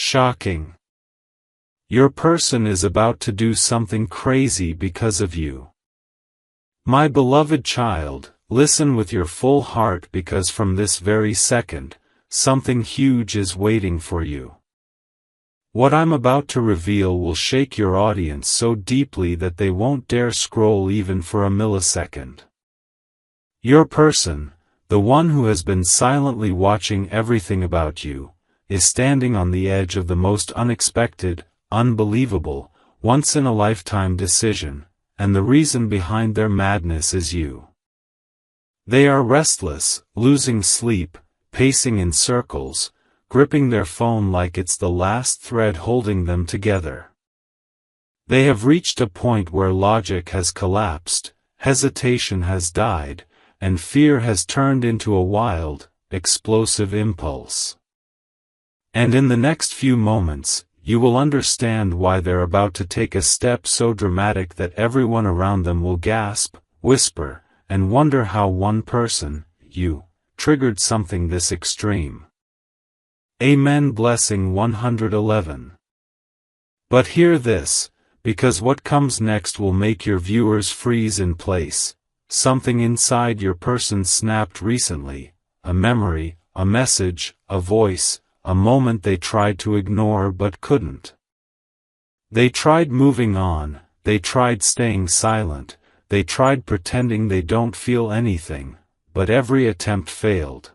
Shocking. Your person is about to do something crazy because of you. My beloved child, listen with your full heart, because from this very second, something huge is waiting for you. What I'm about to reveal will shake your audience so deeply that they won't dare scroll even for a millisecond. Your person, the one who has been silently watching everything about you, is standing on the edge of the most unexpected, unbelievable, once-in-a-lifetime decision, and the reason behind their madness is you. They are restless, losing sleep, pacing in circles, gripping their phone like it's the last thread holding them together. They have reached a point where logic has collapsed, hesitation has died, and fear has turned into a wild, explosive impulse. And in the next few moments, you will understand why they're about to take a step so dramatic that everyone around them will gasp, whisper, and wonder how one person, you, triggered something this extreme. Amen. Blessing 111. But hear this, because what comes next will make your viewers freeze in place. Something inside your person snapped recently, a memory, a message, a voice, a moment they tried to ignore but couldn't. They tried moving on, they tried staying silent, they tried pretending they don't feel anything, but every attempt failed.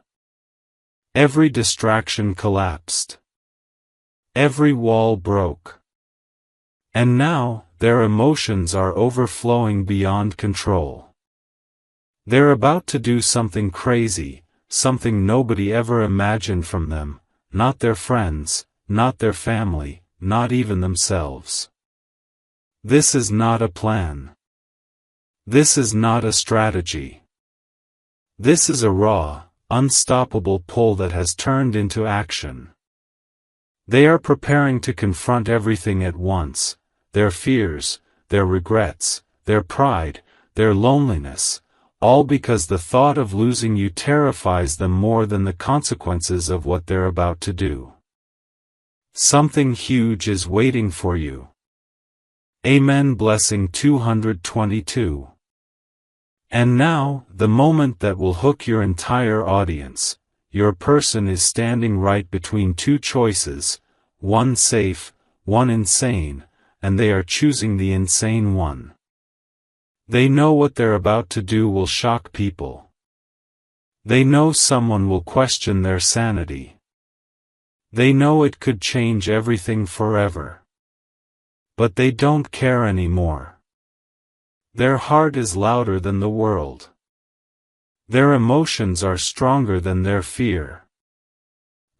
Every distraction collapsed. Every wall broke. And now, their emotions are overflowing beyond control. They're about to do something crazy, something nobody ever imagined from them. Not their friends, not their family, not even themselves. This is not a plan. This is not a strategy. This is a raw, unstoppable pull that has turned into action. They are preparing to confront everything at once, their fears, their regrets, their pride, their loneliness, all because the thought of losing you terrifies them more than the consequences of what they're about to do. Something huge is waiting for you. Amen. Blessing 222. And now, the moment that will hook your entire audience. Your person is standing right between two choices, one safe, one insane, and they are choosing the insane one. They know what they're about to do will shock people. They know someone will question their sanity. They know it could change everything forever. But they don't care anymore. Their heart is louder than the world. Their emotions are stronger than their fear.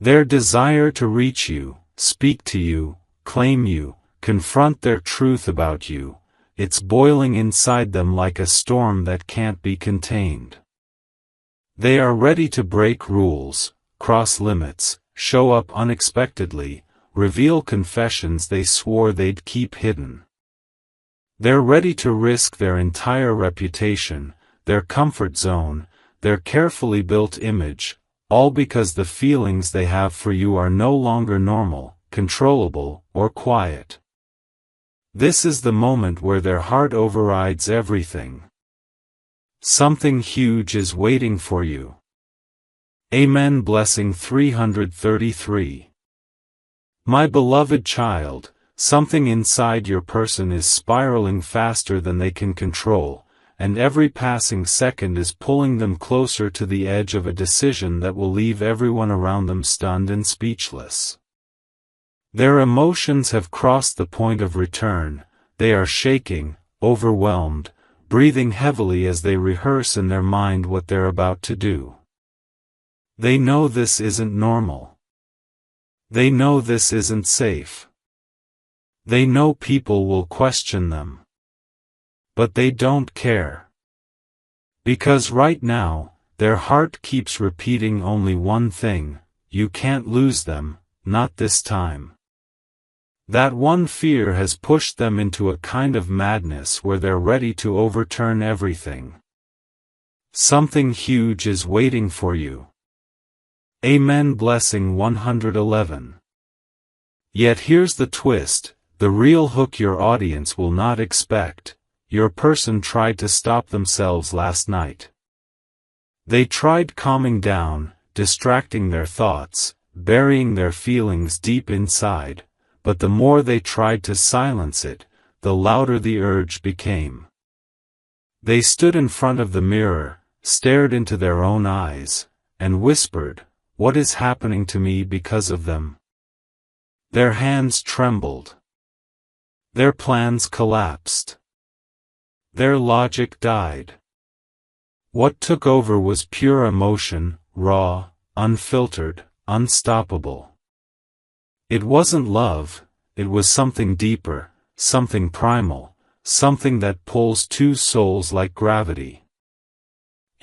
Their desire to reach you, speak to you, claim you, confront their truth about you, it's boiling inside them like a storm that can't be contained. They are ready to break rules, cross limits, show up unexpectedly, reveal confessions they swore they'd keep hidden. They're ready to risk their entire reputation, their comfort zone, their carefully built image, all because the feelings they have for you are no longer normal, controllable, or quiet. This is the moment where their heart overrides everything. Something huge is waiting for you. Amen. Blessing 333. My beloved child, something inside your person is spiraling faster than they can control, and every passing second is pulling them closer to the edge of a decision that will leave everyone around them stunned and speechless. Their emotions have crossed the point of return, they are shaking, overwhelmed, breathing heavily as they rehearse in their mind what they're about to do. They know this isn't normal. They know this isn't safe. They know people will question them. But they don't care. Because right now, their heart keeps repeating only one thing: you can't lose them, not this time. That one fear has pushed them into a kind of madness where they're ready to overturn everything. Something huge is waiting for you. Amen. Blessing 111. Yet here's the twist, the real hook your audience will not expect. Your person tried to stop themselves last night. They tried calming down, distracting their thoughts, burying their feelings deep inside, but the more they tried to silence it, the louder the urge became. They stood in front of the mirror, stared into their own eyes, and whispered, "What is happening to me because of them?" Their hands trembled. Their plans collapsed. Their logic died. What took over was pure emotion, raw, unfiltered, unstoppable. It wasn't love, it was something deeper, something primal, something that pulls two souls like gravity.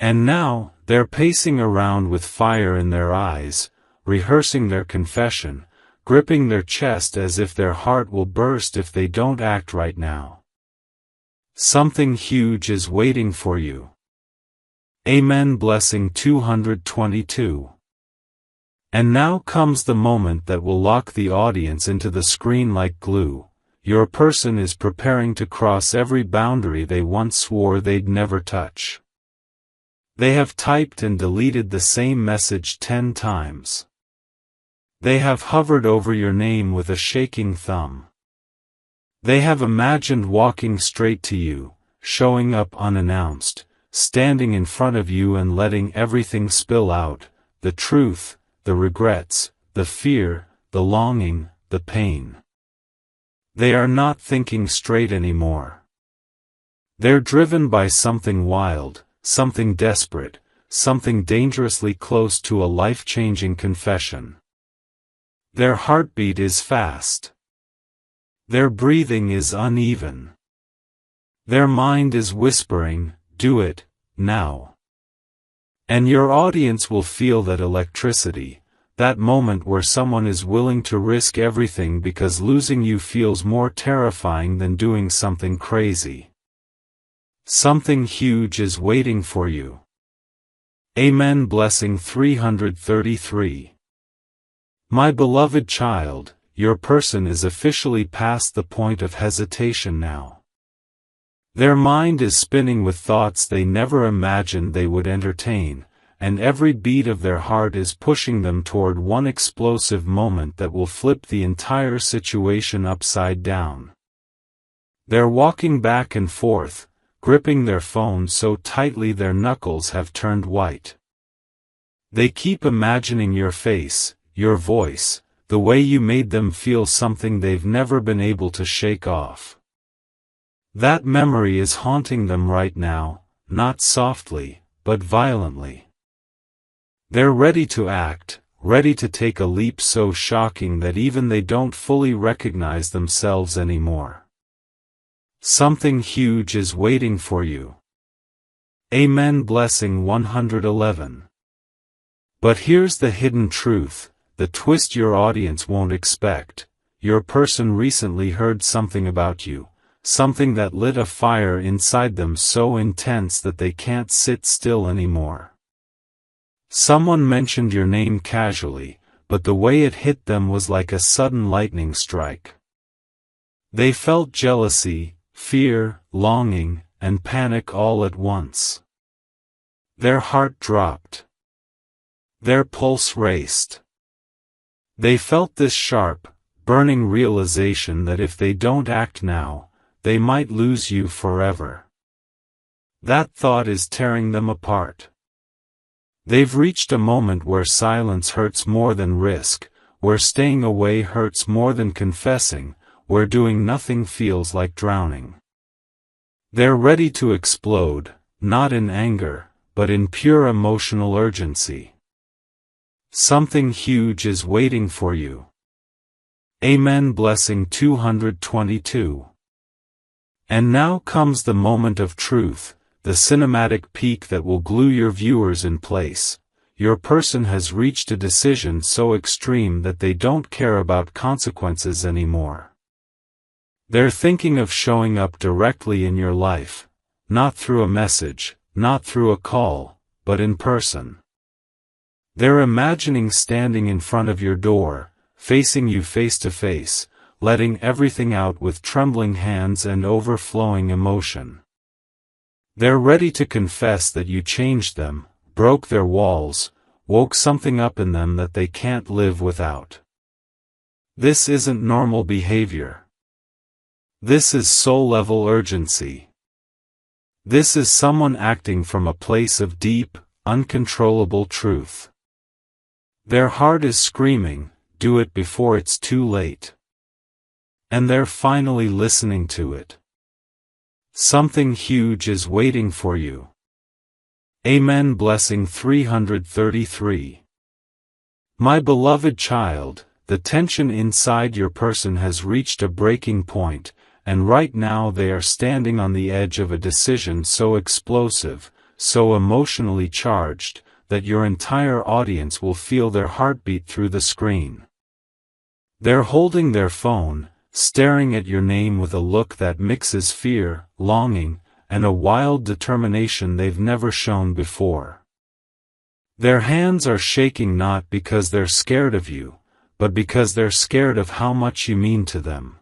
And now, they're pacing around with fire in their eyes, rehearsing their confession, gripping their chest as if their heart will burst if they don't act right now. Something huge is waiting for you. Amen. Blessing 222. And now comes the moment that will lock the audience into the screen like glue. Your person is preparing to cross every boundary they once swore they'd never touch. They have typed and deleted the same message 10 times. They have hovered over your name with a shaking thumb. They have imagined walking straight to you, showing up unannounced, standing in front of you and letting everything spill out, the truth, the regrets, the fear, the longing, the pain. They are not thinking straight anymore. They're driven by something wild, something desperate, something dangerously close to a life-changing confession. Their heartbeat is fast. Their breathing is uneven. Their mind is whispering, "Do it, now." And your audience will feel that electricity, that moment where someone is willing to risk everything because losing you feels more terrifying than doing something crazy. Something huge is waiting for you. Amen. Blessing 333. My beloved child, your person is officially past the point of hesitation now. Their mind is spinning with thoughts they never imagined they would entertain, and every beat of their heart is pushing them toward one explosive moment that will flip the entire situation upside down. They're walking back and forth, gripping their phone so tightly their knuckles have turned white. They keep imagining your face, your voice, the way you made them feel something they've never been able to shake off. That memory is haunting them right now, not softly, but violently. They're ready to act, ready to take a leap so shocking that even they don't fully recognize themselves anymore. Something huge is waiting for you. Amen. Blessing 111. But here's the hidden truth, the twist your audience won't expect. Your person recently heard something about you, something that lit a fire inside them so intense that they can't sit still anymore. Someone mentioned your name casually, but the way it hit them was like a sudden lightning strike. They felt jealousy, fear, longing, and panic all at once. Their heart dropped. Their pulse raced. They felt this sharp, burning realization that if they don't act now, they might lose you forever. That thought is tearing them apart. They've reached a moment where silence hurts more than risk, where staying away hurts more than confessing, where doing nothing feels like drowning. They're ready to explode, not in anger, but in pure emotional urgency. Something huge is waiting for you. Amen. Blessing 222. And now comes the moment of truth, the cinematic peak that will glue your viewers in place. Your person has reached a decision so extreme that they don't care about consequences anymore. They're thinking of showing up directly in your life, not through a message, not through a call, but in person. They're imagining standing in front of your door, facing you face to face, letting everything out with trembling hands and overflowing emotion. They're ready to confess that you changed them, broke their walls, woke something up in them that they can't live without. This isn't normal behavior. This is soul-level urgency. This is someone acting from a place of deep, uncontrollable truth. Their heart is screaming, "Do it before it's too late." And they're finally listening to it. Something huge is waiting for you. Amen. Blessing 333. My beloved child, the tension inside your person has reached a breaking point, and right now they are standing on the edge of a decision so explosive, so emotionally charged, that your entire audience will feel their heartbeat through the screen. They're holding their phone, staring at your name with a look that mixes fear, longing, and a wild determination they've never shown before. Their hands are shaking not because they're scared of you, but because they're scared of how much you mean to them.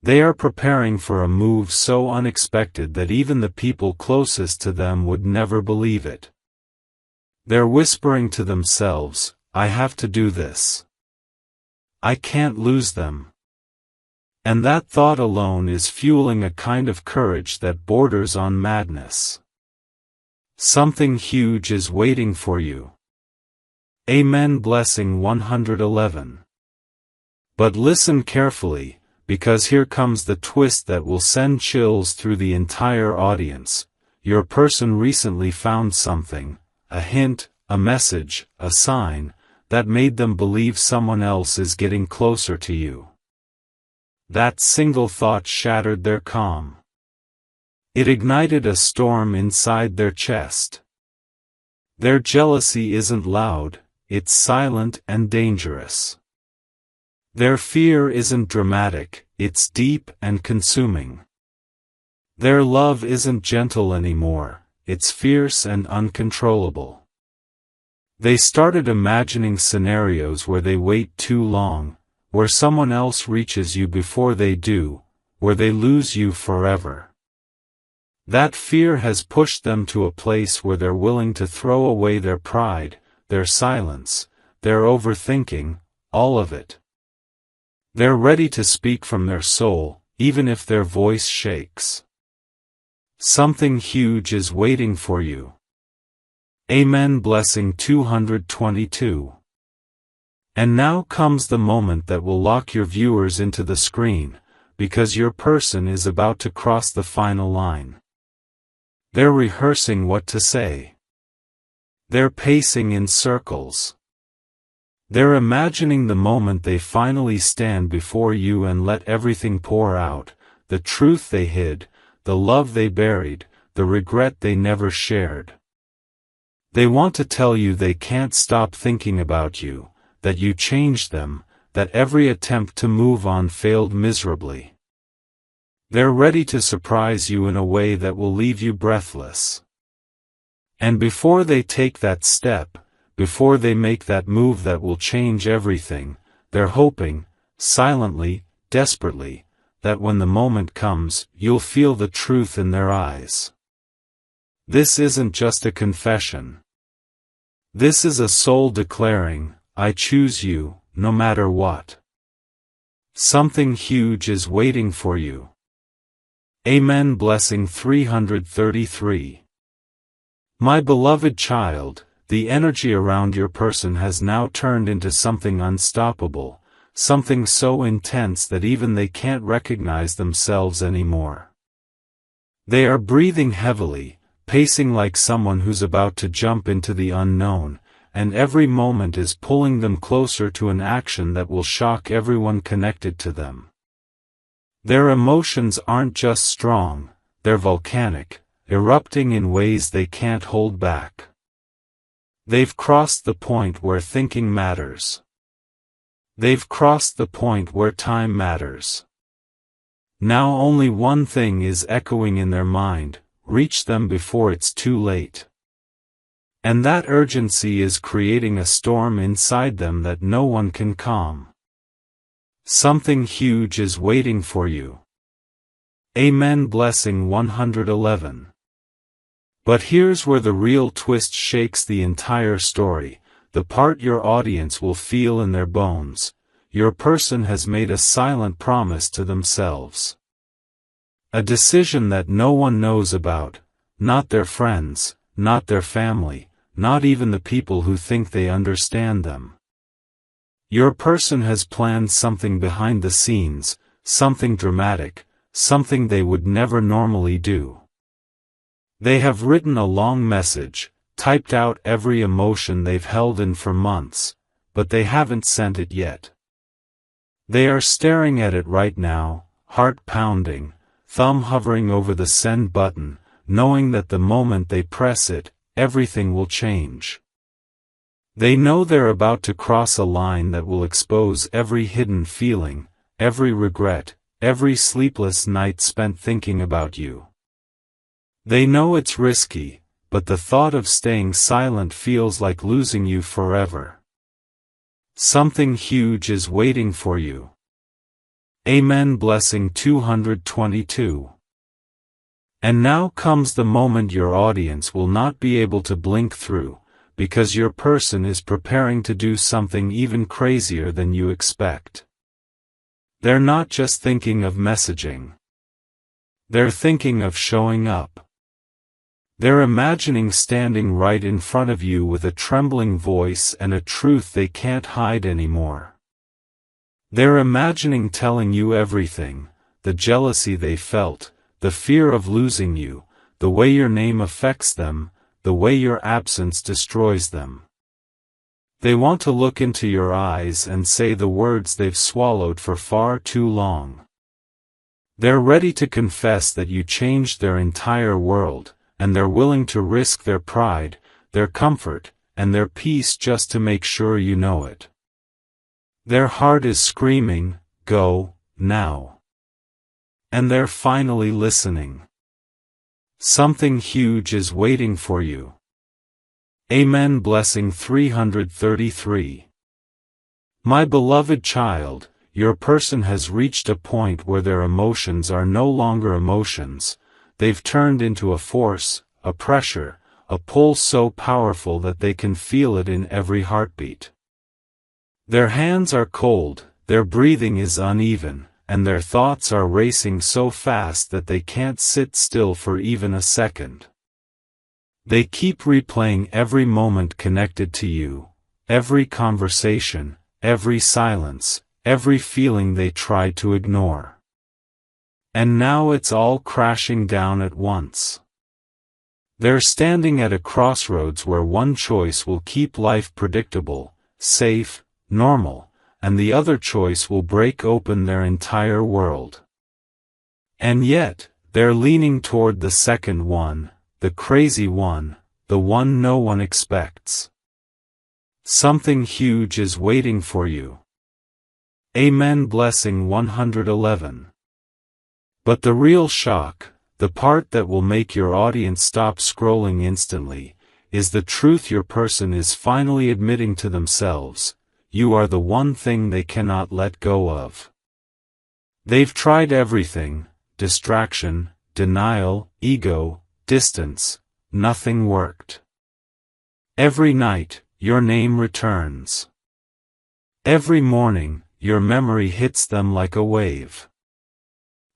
They are preparing for a move so unexpected that even the people closest to them would never believe it. They're whispering to themselves, "I have to do this. I can't lose them." And that thought alone is fueling a kind of courage that borders on madness. Something huge is waiting for you. Amen. Blessing 111. But listen carefully, because here comes the twist that will send chills through the entire audience. Your person recently found something, a hint, a message, a sign, that made them believe someone else is getting closer to you. That single thought shattered their calm. It ignited a storm inside their chest. Their jealousy isn't loud, it's silent and dangerous. Their fear isn't dramatic, it's deep and consuming. Their love isn't gentle anymore, it's fierce and uncontrollable. They started imagining scenarios where they wait too long, where someone else reaches you before they do, where they lose you forever. That fear has pushed them to a place where they're willing to throw away their pride, their silence, their overthinking, all of it. They're ready to speak from their soul, even if their voice shakes. Something huge is waiting for you. Amen. Blessing 222. And now comes the moment that will lock your viewers into the screen, because your person is about to cross the final line. They're rehearsing what to say. They're pacing in circles. They're imagining the moment they finally stand before you and let everything pour out, the truth they hid, the love they buried, the regret they never shared. They want to tell you they can't stop thinking about you, that you changed them, that every attempt to move on failed miserably. They're ready to surprise you in a way that will leave you breathless. And before they take that step, before they make that move that will change everything, they're hoping, silently, desperately, that when the moment comes, you'll feel the truth in their eyes. This isn't just a confession. This is a soul declaring, "I choose you, no matter what." Something huge is waiting for you. Amen. Blessing 333. My beloved child, the energy around your person has now turned into something unstoppable, something so intense that even they can't recognize themselves anymore. They are breathing heavily, pacing like someone who's about to jump into the unknown, and every moment is pulling them closer to an action that will shock everyone connected to them. Their emotions aren't just strong, they're volcanic, erupting in ways they can't hold back. They've crossed the point where thinking matters. They've crossed the point where time matters. Now only one thing is echoing in their mind: reach them before it's too late. And that urgency is creating a storm inside them that no one can calm. Something huge is waiting for you. Amen. Blessing 111. But here's where the real twist shakes the entire story, the part your audience will feel in their bones. Your person has made a silent promise to themselves. A decision that no one knows about, not their friends, not their family, not even the people who think they understand them. Your person has planned something behind the scenes, something dramatic, something they would never normally do. They have written a long message, typed out every emotion they've held in for months, but they haven't sent it yet. They are staring at it right now, heart pounding, thumb hovering over the send button, knowing that the moment they press it, everything will change. They know they're about to cross a line that will expose every hidden feeling, every regret, every sleepless night spent thinking about you. They know it's risky, but the thought of staying silent feels like losing you forever. Something huge is waiting for you. Amen. Blessing 222. And now comes the moment your audience will not be able to blink through, because your person is preparing to do something even crazier than you expect. They're not just thinking of messaging. They're thinking of showing up. They're imagining standing right in front of you with a trembling voice and a truth they can't hide anymore. They're imagining telling you everything, the jealousy they felt, the fear of losing you, the way your name affects them, the way your absence destroys them. They want to look into your eyes and say the words they've swallowed for far too long. They're ready to confess that you changed their entire world, and they're willing to risk their pride, their comfort, and their peace just to make sure you know it. Their heart is screaming, "Go, now." And they're finally listening. Something huge is waiting for you. Amen. Blessing 333. My beloved child, your person has reached a point where their emotions are no longer emotions. They've turned into a force, a pressure, a pull so powerful that they can feel it in every heartbeat. Their hands are cold, their breathing is uneven, and their thoughts are racing so fast that they can't sit still for even a second. They keep replaying every moment connected to you, every conversation, every silence, every feeling they tried to ignore. And now it's all crashing down at once. They're standing at a crossroads where one choice will keep life predictable, safe, normal, and the other choice will break open their entire world. And yet, they're leaning toward the second one, the crazy one, the one no one expects. Something huge is waiting for you. Amen. Blessing 111. But the real shock, the part that will make your audience stop scrolling instantly, is the truth your person is finally admitting to themselves. You are the one thing they cannot let go of. They've tried everything: distraction, denial, ego, distance. Nothing worked. Every night, your name returns. Every morning, your memory hits them like a wave.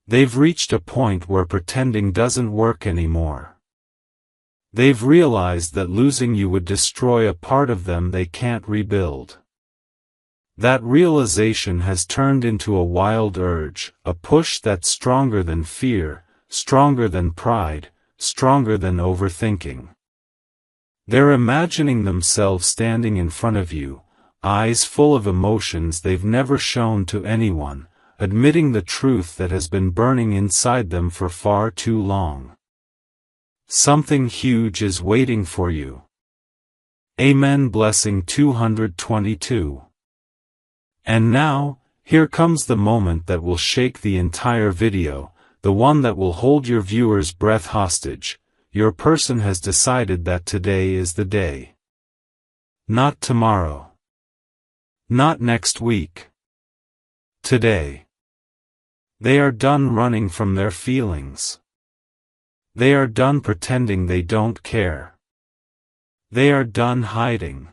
They've reached a point where pretending doesn't work anymore. They've realized that losing you would destroy a part of them they can't rebuild. That realization has turned into a wild urge, a push that's stronger than fear, stronger than pride, stronger than overthinking. They're imagining themselves standing in front of you, eyes full of emotions they've never shown to anyone, admitting the truth that has been burning inside them for far too long. Something huge is waiting for you. Amen. Blessing 222. And now, here comes the moment that will shake the entire video, the one that will hold your viewer's breath hostage. your person has decided that today is the day. Not tomorrow. Not next week. Today. They are done running from their feelings. They are done pretending they don't care. They are done hiding.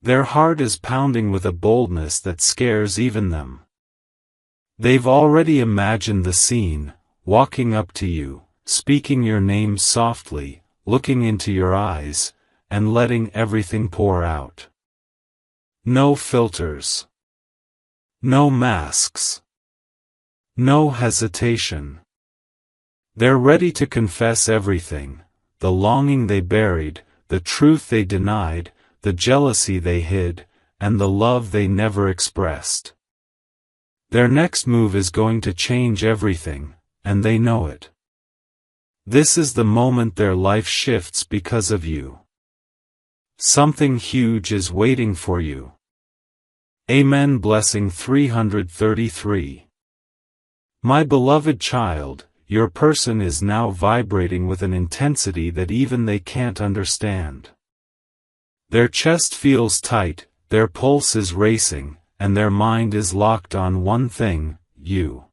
Their heart is pounding with a boldness that scares even them. They've already imagined the scene, walking up to you, speaking your name softly, looking into your eyes, and letting everything pour out. No filters. No masks. No hesitation. They're ready to confess everything, the longing they buried, the truth they denied, the jealousy they hid, and the love they never expressed. Their next move is going to change everything, and they know it. This is the moment their life shifts because of you. Something huge is waiting for you. Amen. Blessing 333. My beloved child, your person is now vibrating with an intensity that even they can't understand. Their chest feels tight, their pulse is racing, and their mind is locked on one thing, you.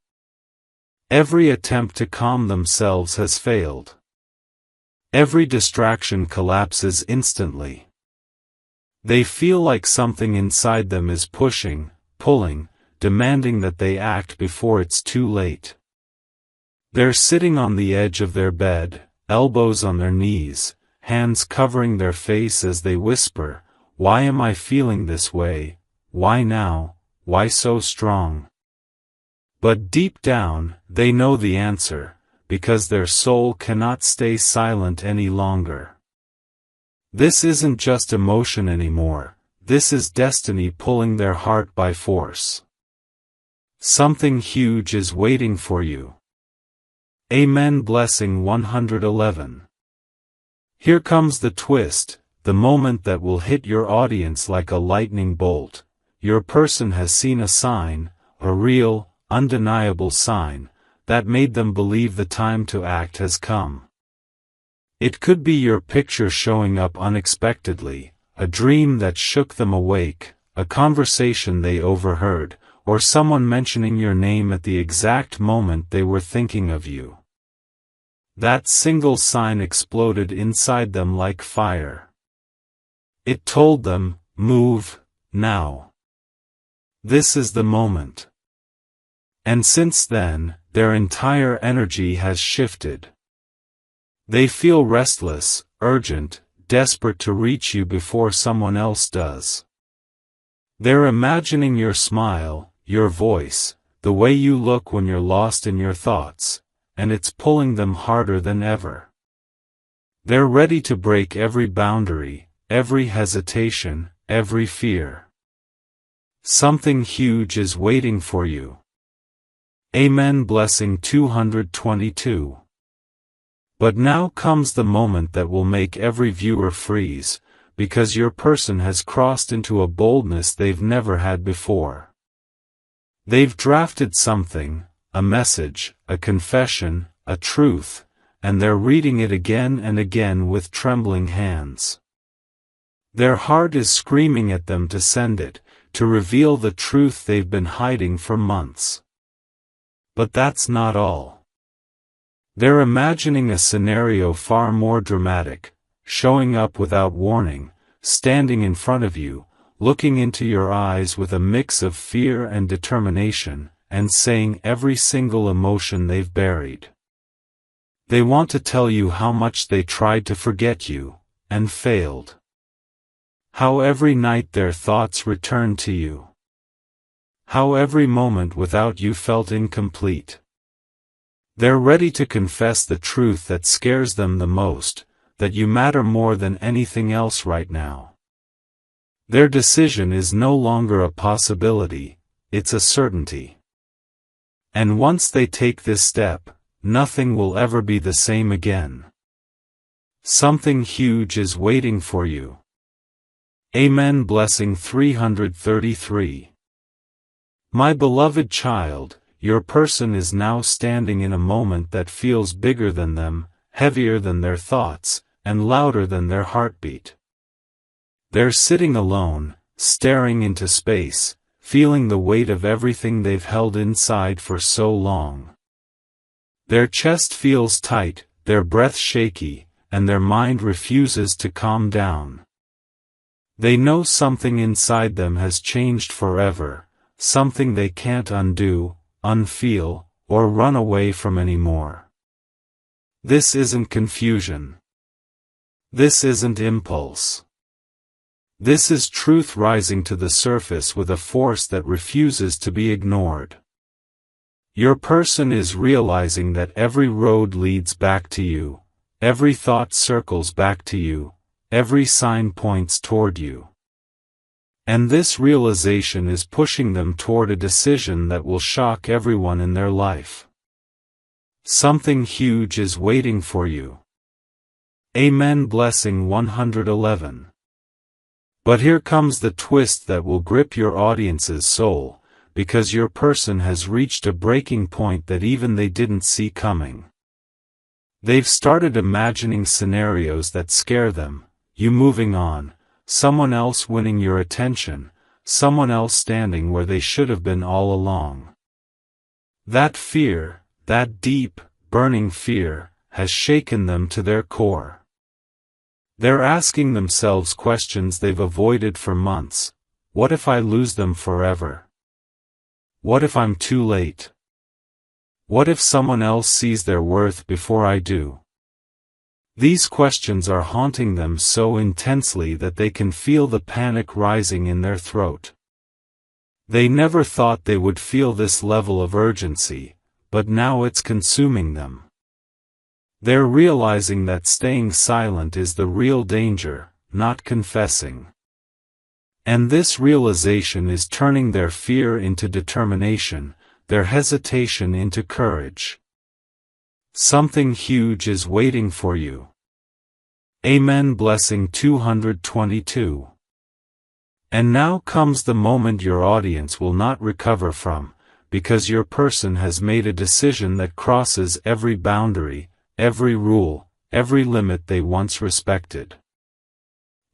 Every attempt to calm themselves has failed. Every distraction collapses instantly. They feel like something inside them is pushing, pulling, demanding that they act before it's too late. They're sitting on the edge of their bed, elbows on their knees, hands covering their face as they whisper, "Why am I feeling this way? Why now? Why so strong?" But deep down, they know the answer, because their soul cannot stay silent any longer. This isn't just emotion anymore, this is destiny pulling their heart by force. Something huge is waiting for you. Amen. Blessing 111. Here comes the twist, the moment that will hit your audience like a lightning bolt. Your person has seen a sign, a real, undeniable sign, that made them believe the time to act has come. It could be your picture showing up unexpectedly, a dream that shook them awake, a conversation they overheard, or someone mentioning your name at the exact moment they were thinking of you. That single sign exploded inside them like fire. It told them, move, now. This is the moment. And since then, their entire energy has shifted. They feel restless, urgent, desperate to reach you before someone else does. They're imagining your smile, your voice, the way you look when you're lost in your thoughts, and it's pulling them harder than ever. They're ready to break every boundary, every hesitation, every fear. Something huge is waiting for you. Amen. Blessing 222. But now comes the moment that will make every viewer freeze, because your person has crossed into a boldness they've never had before. They've drafted something, a message, a confession, a truth, and they're reading it again and again with trembling hands. Their heart is screaming at them to send it, to reveal the truth they've been hiding for months. But that's not all. They're imagining a scenario far more dramatic, showing up without warning, standing in front of you, looking into your eyes with a mix of fear and determination, and saying every single emotion they've buried. They want to tell you how much they tried to forget you, and failed. How every night their thoughts returned to you. How every moment without you felt incomplete. They're ready to confess the truth that scares them the most, that you matter more than anything else right now. Their decision is no longer a possibility, it's a certainty. And once they take this step, nothing will ever be the same again. Something huge is waiting for you. Amen. Blessing 333. My beloved child, your person is now standing in a moment that feels bigger than them, heavier than their thoughts, and louder than their heartbeat. They're sitting alone, staring into space, feeling the weight of everything they've held inside for so long. Their chest feels tight, their breath shaky, and their mind refuses to calm down. They know something inside them has changed forever, something they can't undo, unfeel, or run away from anymore. This isn't confusion. This isn't impulse. This is truth rising to the surface with a force that refuses to be ignored. Your person is realizing that every road leads back to you, every thought circles back to you, every sign points toward you. And this realization is pushing them toward a decision that will shock everyone in their life. Something huge is waiting for you. Amen. Blessing 111. But here comes the twist that will grip your audience's soul, because your person has reached a breaking point that even they didn't see coming. They've started imagining scenarios that scare them, you moving on, someone else winning your attention, someone else standing where they should have been all along. That fear, that deep, burning fear, has shaken them to their core. They're asking themselves questions they've avoided for months. What if I lose them forever? What if I'm too late? What if someone else sees their worth before I do? These questions are haunting them so intensely that they can feel the panic rising in their throat. They never thought they would feel this level of urgency, but now it's consuming them. They're realizing that staying silent is the real danger, not confessing. And this realization is turning their fear into determination, their hesitation into courage. Something huge is waiting for you. Amen. Blessing 222. And now comes the moment your audience will not recover from, because your person has made a decision that crosses every boundary, every rule, every limit they once respected.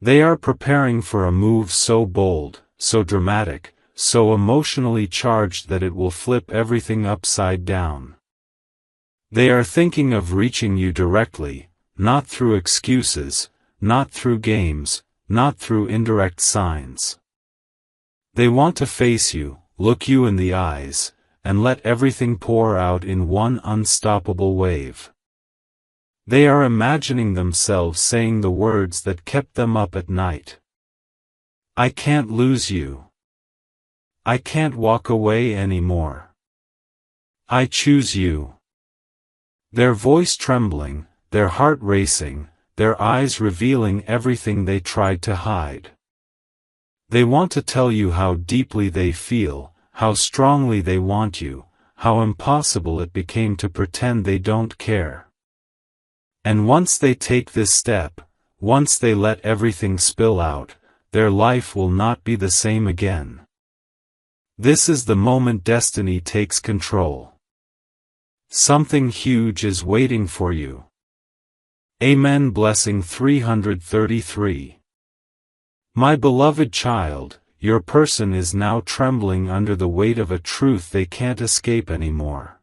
They are preparing for a move so bold, so dramatic, so emotionally charged that it will flip everything upside down. They are thinking of reaching you directly, not through excuses, not through games, not through indirect signs. They want to face you, look you in the eyes, and let everything pour out in one unstoppable wave. They are imagining themselves saying the words that kept them up at night. I can't lose you. I can't walk away anymore. I choose you. Their voice trembling, their heart racing, their eyes revealing everything they tried to hide. They want to tell you how deeply they feel, how strongly they want you, how impossible it became to pretend they don't care. And once they take this step, once they let everything spill out, their life will not be the same again. This is the moment destiny takes control. Something huge is waiting for you. Amen. Blessing 333. My beloved child, your person is now trembling under the weight of a truth they can't escape anymore.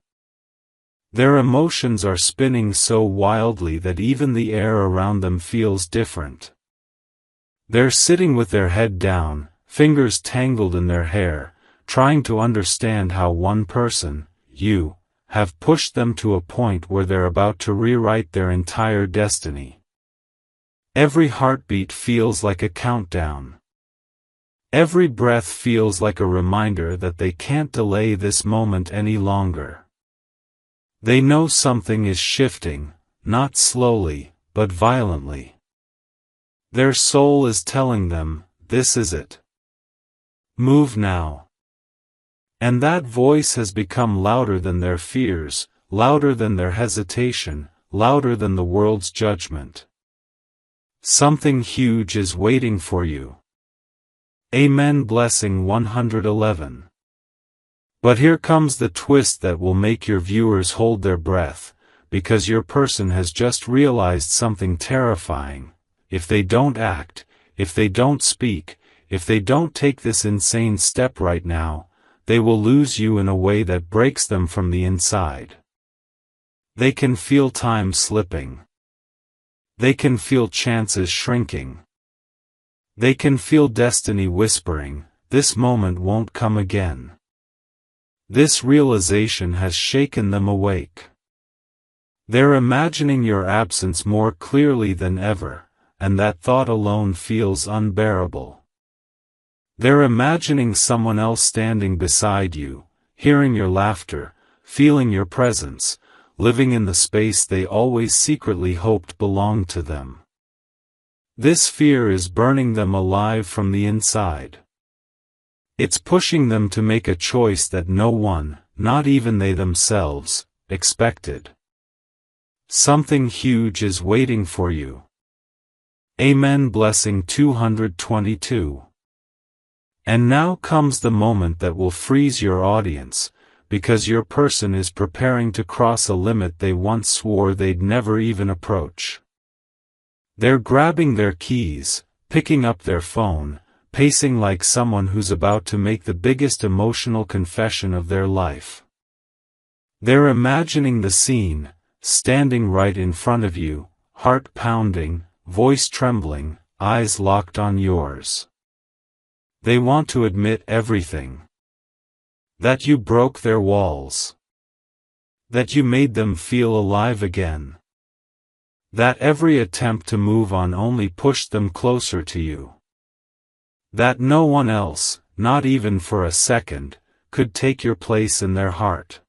Their emotions are spinning so wildly that even the air around them feels different. They're sitting with their head down, fingers tangled in their hair, trying to understand how one person, you, have pushed them to a point where they're about to rewrite their entire destiny. Every heartbeat feels like a countdown. Every breath feels like a reminder that they can't delay this moment any longer. They know something is shifting, not slowly, but violently. Their soul is telling them, this is it. Move now. And that voice has become louder than their fears, louder than their hesitation, louder than the world's judgment. Something huge is waiting for you. Amen. Blessing 111. But here comes the twist that will make your viewers hold their breath, because your person has just realized something terrifying. If they don't act, if they don't speak, if they don't take this insane step right now, they will lose you in a way that breaks them from the inside. They can feel time slipping. They can feel chances shrinking. They can feel destiny whispering, "This moment won't come again." This realization has shaken them awake. They're imagining your absence more clearly than ever, and that thought alone feels unbearable. They're imagining someone else standing beside you, hearing your laughter, feeling your presence, living in the space they always secretly hoped belonged to them. This fear is burning them alive from the inside. It's pushing them to make a choice that no one, not even they themselves, expected. Something huge is waiting for you. Amen. Blessing 222. And now comes the moment that will freeze your audience, because your person is preparing to cross a limit they once swore they'd never even approach. They're grabbing their keys, picking up their phone, pacing like someone who's about to make the biggest emotional confession of their life. They're imagining the scene, standing right in front of you, heart pounding, voice trembling, eyes locked on yours. They want to admit everything. That you broke their walls. That you made them feel alive again. That every attempt to move on only pushed them closer to you. That no one else, not even for a second, could take your place in their heart.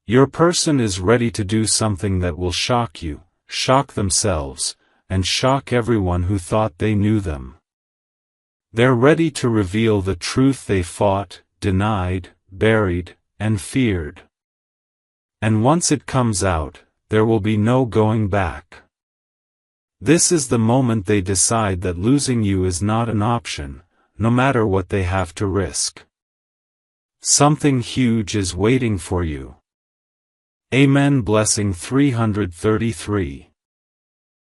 Your person is ready to do something that will shock you, shock themselves, and shock everyone who thought they knew them. They're ready to reveal the truth they fought, denied, buried, and feared. And once it comes out, there will be no going back. This is the moment they decide that losing you is not an option, no matter what they have to risk. Something huge is waiting for you. Amen. Blessing 333.